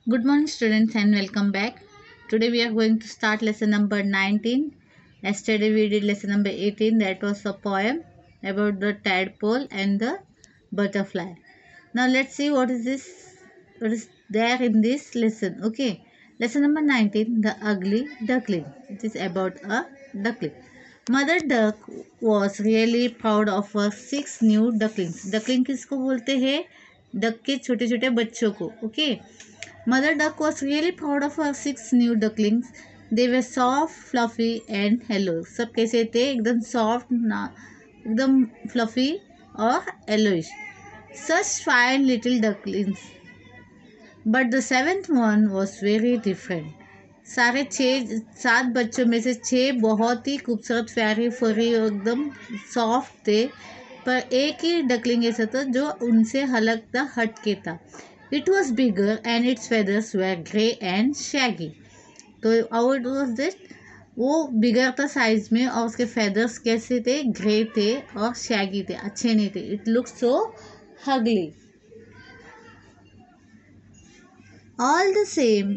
Good morning, students, and welcome back. Today we are going to start lesson number 19. Yesterday we did lesson number 18, that was a poem about the tadpole and the butterfly. Now let's see what is there in this lesson. Okay, lesson number 19, the ugly duckling. It is about a duckling. Mother duck was really proud of her 6 new ducklings. Duckling किसको बोलते हैं? Duck के छोटे छोटे बच्चों को. Okay. Mother duck was really proud of her 6 new ducklings. They were soft, fluffy and yellow. सब कैसे थे? एकदम soft ना एकदम fluffy और yellowish. Such fine little ducklings. But the 7th one was very different. सारे 7 बच्चों में से 6 बहुत ही खूबसूरत प्यारे फरी और एकदम सॉफ्ट थे, पर एक ही डकलिंग ऐसा था जो उनसे अलग था, हटके था. It was bigger and its feathers were grey and shaggy. तो how it was this? वो बिगर था साइज में और उसके feathers कैसे थे? ग्रे थे और shaggy थे, अच्छे नहीं थे. It looked so ugly. All the same,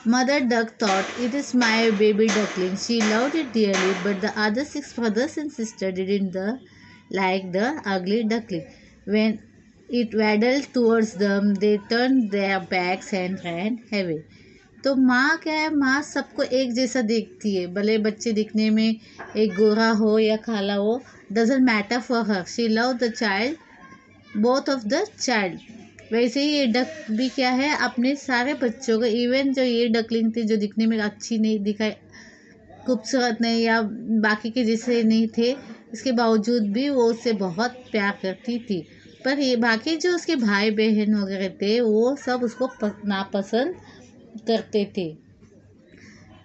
Mother Duck thought, it is my baby duckling. She loved it dearly, but the other 6 brothers and sisters didn't like the ugly duckling. When it waddled towards them, they turned their backs and ran away. तो माँ क्या है, माँ सबको एक जैसा देखती है, भले बच्चे दिखने में एक गोरा हो या काला हो, doesn't matter for her. She loved the child, both of the child. वैसे ही ये डक भी क्या है, अपने सारे बच्चों को, इवन जो ये डकलिंग थी जो दिखने में अच्छी नहीं दिखाई, खूबसूरत नहीं या बाकी के जैसे नहीं थे, इसके बावजूद भी वो उससे बहुत प्यार करती थी. पर ये बाकी जो उसके भाई बहन वगैरह थे वो सब उसको नापसंद करते थे.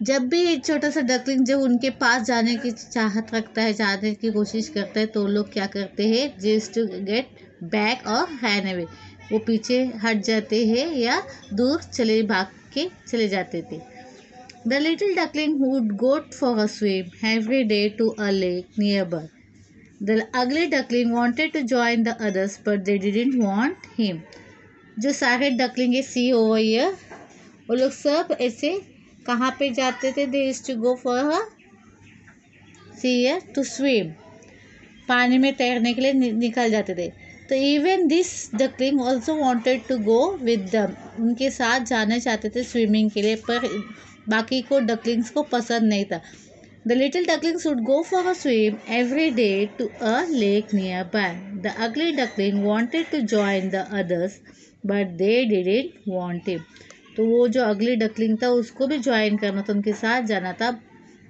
जब भी एक छोटा सा डकलिंग जब उनके पास जाने की चाहत रखता है, जाने की कोशिश करता है, तो लोग क्या करते हैं, जस्ट टू गेट बैक और रन अवे, वो पीछे हट जाते हैं या दूर भाग के चले जाते थे. The little duckling would go for a swim every day to a lake nearby. The ugly duckling wanted to join the others, but they didn't want him. जो सारे डकलिंग है सी ओवर ईयर, वो लोग सब ऐसे कहाँ पे जाते थे? They used to go for a sea to swim. पानी में तैरने के लिए निकल जाते थे. तो even this duckling also wanted to go with them. उनके साथ जाना चाहते थे स्विमिंग के लिए, पर बाकी को डकलिंग्स को पसंद नहीं था. The little ducklings would go for a swim every day to a lake nearby. The ugly duckling wanted to join the others, but they didn't want him. तो वो जो अगली डकलिंग था उसको भी ज्वाइन करना था, उनके साथ जाना था,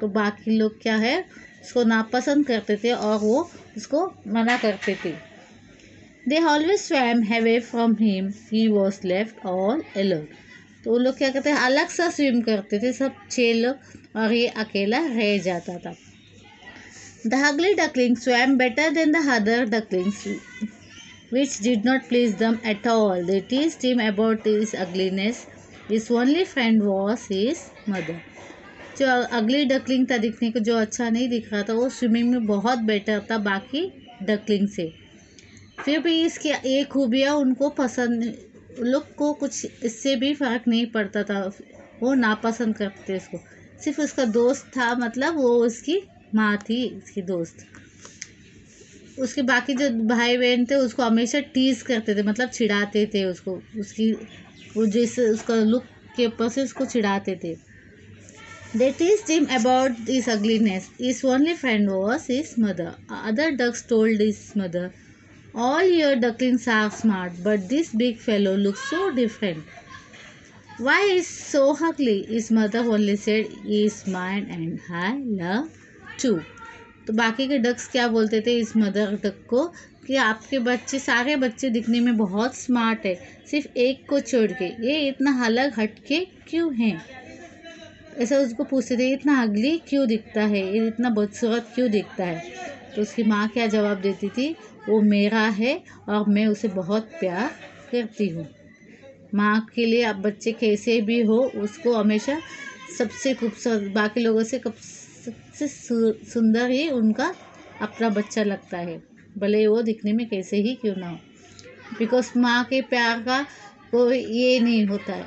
तो बाकी लोग क्या है, उसको नापसंद करते थे और वो उसको मना करते थे. They always swam away from him. He was left all alone. तो वो लोग क्या करते हैं, अलग सा स्विम करते थे सब 6 लोग, और ये अकेला रह जाता था. The ugly duckling swam better than the other ducklings, which did not please them at all. They teased him about his ugliness. His only friend was his mother. जो अगली डकलिंग था, दिखने को जो अच्छा नहीं दिख रहा था, वो स्विमिंग में बहुत बेटर था बाकी डकलिंग से. फिर भी इसकी एक खूबियाँ उनको पसंद, लोग को कुछ इससे भी फ़र्क नहीं पड़ता था, वो नापसंद करते थे इसको. सिर्फ उसका दोस्त था, मतलब वो उसकी माँ थी इसकी दोस्त. उसके बाकी जो भाई बहन थे उसको हमेशा टीज़ करते थे, मतलब चिढ़ाते थे उसको, उसकी वो जैसे उसका लुक के ऊपर से उसको चिढ़ाते थे. They teased him about his ugliness. His only friend was his mother. Other ducks told his mother, all your ducklings are smart, but this big fellow looks so different. Why is so ugly? His mother only said, he is mine and I love too. तो बाकी के ducks क्या बोलते थे इस mother duck को कि आपके बच्चे, सारे बच्चे दिखने में बहुत स्मार्ट है, सिर्फ एक को छोड़ के, ये इतना अलग हटके क्यों हैं? ऐसा उसको पूछते थे, इतना अगली क्यों दिखता है, ये इतना बदसूरत क्यों दिखता है? तो उसकी माँ क्या जवाब देती थी, वो मेरा है और मैं उसे बहुत प्यार करती हूँ. माँ के लिए अब बच्चे कैसे भी हो, उसको हमेशा सबसे खूबसूरत, बाकी लोगों से सबसे सुंदर ही उनका अपना बच्चा लगता है, भले वो दिखने में कैसे ही क्यों ना हो. बिकॉज माँ के प्यार का कोई ये नहीं होता है.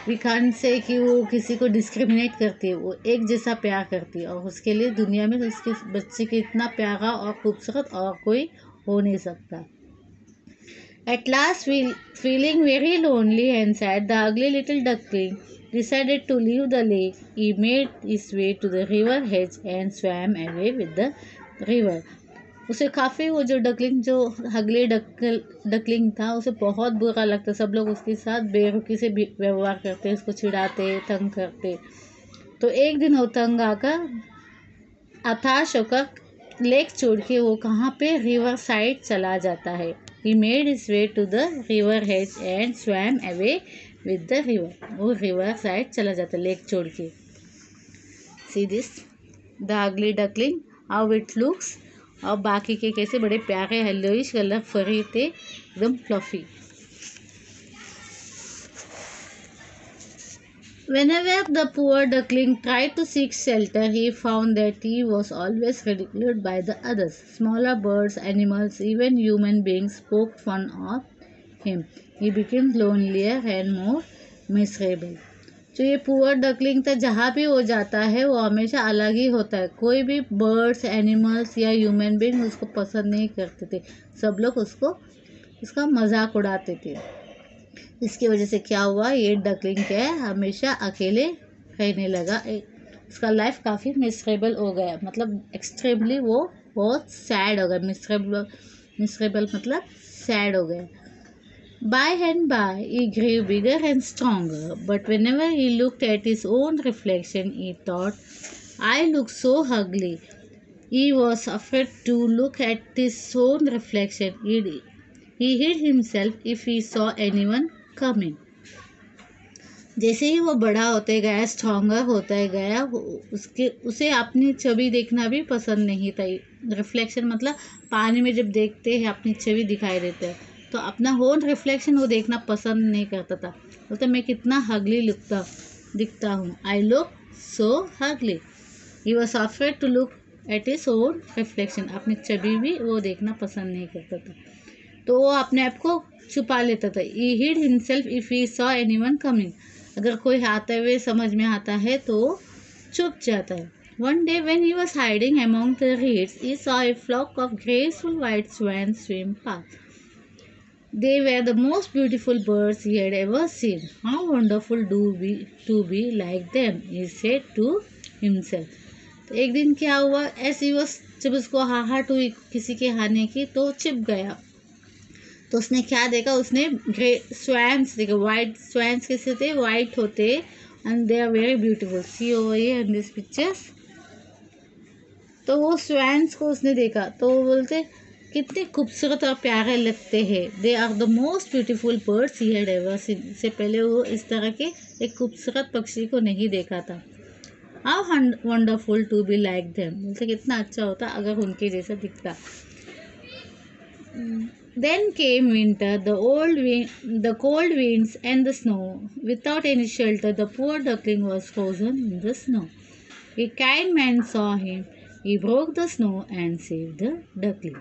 वी कांट से कि वो किसी को डिस्क्रिमिनेट करती है, वो एक जैसा प्यार करती है और उसके लिए दुनिया में उसके बच्चे के इतना प्यारा और खूबसूरत और कोई हो नहीं सकता. At last, feeling very lonely and sad, the ugly little duckling decided to leave the lake. He made his way to the river edge and swam away with the river. उसे काफ़ी वो जो डकलिंग जो अगले duckling था उसे बहुत बुरा लगता. सब लोग उसके साथ बेरुखी से व्यवहार करते, उसको चिढ़ाते, तंग करते. तो एक दिन वो तंग आकर हताश होकर लेक छोड़ के वो कहाँ पे रिवर साइड चला जाता है. He made his way to the river edge and swam away with the river. वो रिवर साइड चला जाता है लेक छोड़ के. See this, the ugly duckling, how it looks. और बाकी के कैसे बड़े प्यारे येलोइश कलर फरी थे, एकदम fluffy. Whenever the poor duckling tried to seek shelter, he found that he was always ridiculed by the others. Smaller birds, animals, even human beings poked fun of him. He became lonelier and more miserable. जो ये poor duckling था, जहाँ भी हो जाता है वो हमेशा अलग ही होता है. कोई भी बर्ड्स, एनिमल्स या ह्यूमन बीइंग उसको पसंद नहीं करते थे. सब लोग उसका मजाक उड़ाते थे. इसकी वजह से क्या हुआ, ये डकलिंग क्या है, हमेशा अकेले रहने लगा. उसका लाइफ काफ़ी मिसरेबल हो गया, मतलब एक्सट्रीमली वो बहुत सैड हो गया. मिसरेबल मतलब सैड हो गया. By and by, he grew bigger and stronger, but whenever he looked at his own reflection, he thought, I look so ugly. He was afraid to look at his own reflection. He hid himself if he saw anyone coming. जैसे ही वो बड़ा होते गया, stronger होता गया, उसे अपनी छवि देखना भी पसंद नहीं था. रिफ्लेक्शन मतलब पानी में जब देखते हैं अपनी छवि दिखाई देता है, तो अपना ओन रिफ्लेक्शन वो देखना पसंद नहीं करता था. बोलता मैं कितना हगली दिखता हूँ. I look so ugly. He was afraid to look at his own reflection. अपनी छवि भी वो देखना पसंद नहीं करता था, तो वो अपने आप को छुपा लेता था. ही hide himself if he saw anyone coming. अगर कोई आते हुए समझ में आता है तो छुप जाता है. One day when he was hiding among the reeds, he saw a flock of graceful white swans swim past. They were the most beautiful birds he had ever seen. How wonderful to be like them, he said to himself. तो एक दिन क्या हुआ, ऐसी वो जब उसको हाहाट हुई किसी के आने की तो छिप गया. तो उसने क्या देखा, उसने ग्रे स्वैन्स देखा. वाइट स्वैन्स कैसे थे, वाइट होते and they are very beautiful. See over here in this pictures. तो वो स्वैन्स को उसने देखा तो वो बोलते कितने खूबसूरत और प्यारे लगते हैं. They are the most beautiful birds he had ever seen. इससे पहले वो इस तरह के एक खूबसूरत पक्षी को नहीं देखा था. How wonderful to be like them. बोलते कितना अच्छा होता अगर उनके जैसा दिखता. Then came winter, the cold winds and the snow. Without any shelter, the poor duckling was frozen in the snow. A kind man saw him. He broke the snow and saved the duckling.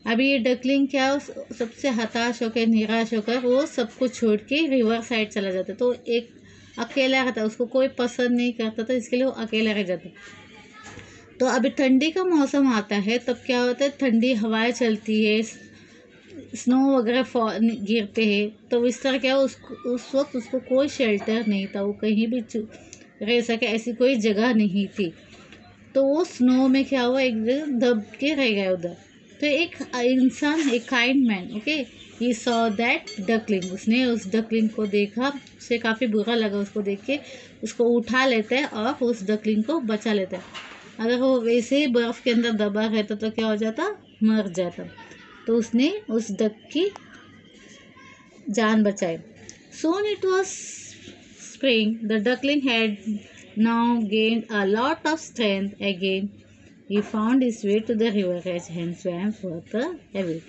अभी ये duckling क्या सबसे हताश होकर निराश होकर वो सब कुछ छोड़ के रिवर साइड चला जाता. तो एक अकेला रहता, उसको कोई पसंद नहीं करता था, इसके लिए वो अकेला रह जाता. तो अभी ठंडी का मौसम आता है, तब क्या होता है, ठंडी हवाएं चलती है, स्नो वगैरह गिरते हैं. तो इस तरह क्या उस वक्त उसको कोई शेल्टर नहीं था, वो कहीं भी रह सके ऐसी कोई जगह नहीं थी. तो वो स्नो में क्या हुआ, एक जगह दब के रह गया उधर. तो एक इंसान, एक kind man, okay, he saw that duckling. उसने उस डकलिंग को देखा, उसे काफ़ी बुरा लगा उसको देख के. उसको उठा लेता है और उस डकलिंग को बचा लेता है. अगर वो वैसे ही बर्फ़ के अंदर दबा रहता तो क्या हो जाता, मर जाता. तो उसने उस डक की जान बचाई. Soon it was spring. The duckling had now gained a lot of strength again. He found his way to the river edge and swam further away.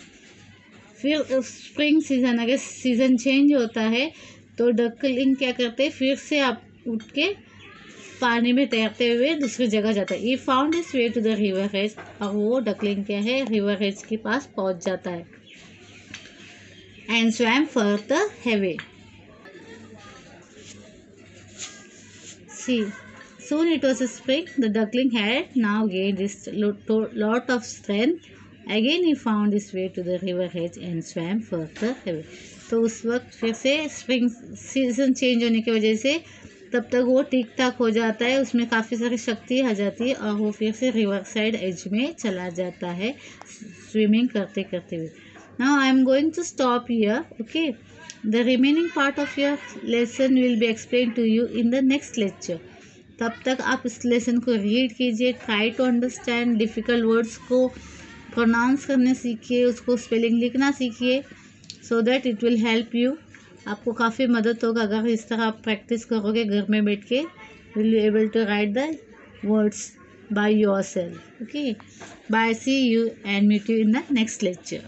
फिर स्प्रिंग सीजन, अगर सीज़न चेंज होता है तो duckling क्या करते हैं, फिर से आप उठ के पानी में तैरते हुए दूसरी जगह जाता है. He found his way to the river edge. और वो डकलिंग क्या है, रिवर एज के पास पहुंच जाता है. And swam further away. See, soon it was a spring. The duckling had now gained his lot of strength. Again he found his way to the river edge and swam further away. तो उस वक्त फिर से spring season change होने की वजह से तब तक वो ठीक ठाक हो जाता है, उसमें काफ़ी सारी शक्ति आ जाती है और वो फिर से रिवर साइड एज में चला जाता है स्विमिंग करते करते हुए. Now I am going to stop here. Okay, the remaining part of your lesson will be explain to you in the next lecture. तब तक आप इस लेसन को रीड कीजिए, try to understand, difficult words को प्रोनाउंस करने सीखिए, उसको स्पेलिंग लिखना सीखिए, so that it will help you. आपको काफ़ी मदद होगा अगर इस तरह आप प्रैक्टिस करोगे घर में बैठ के. Will you able to write the words by yourself. Okay, bye, see you and meet you in the next lecture.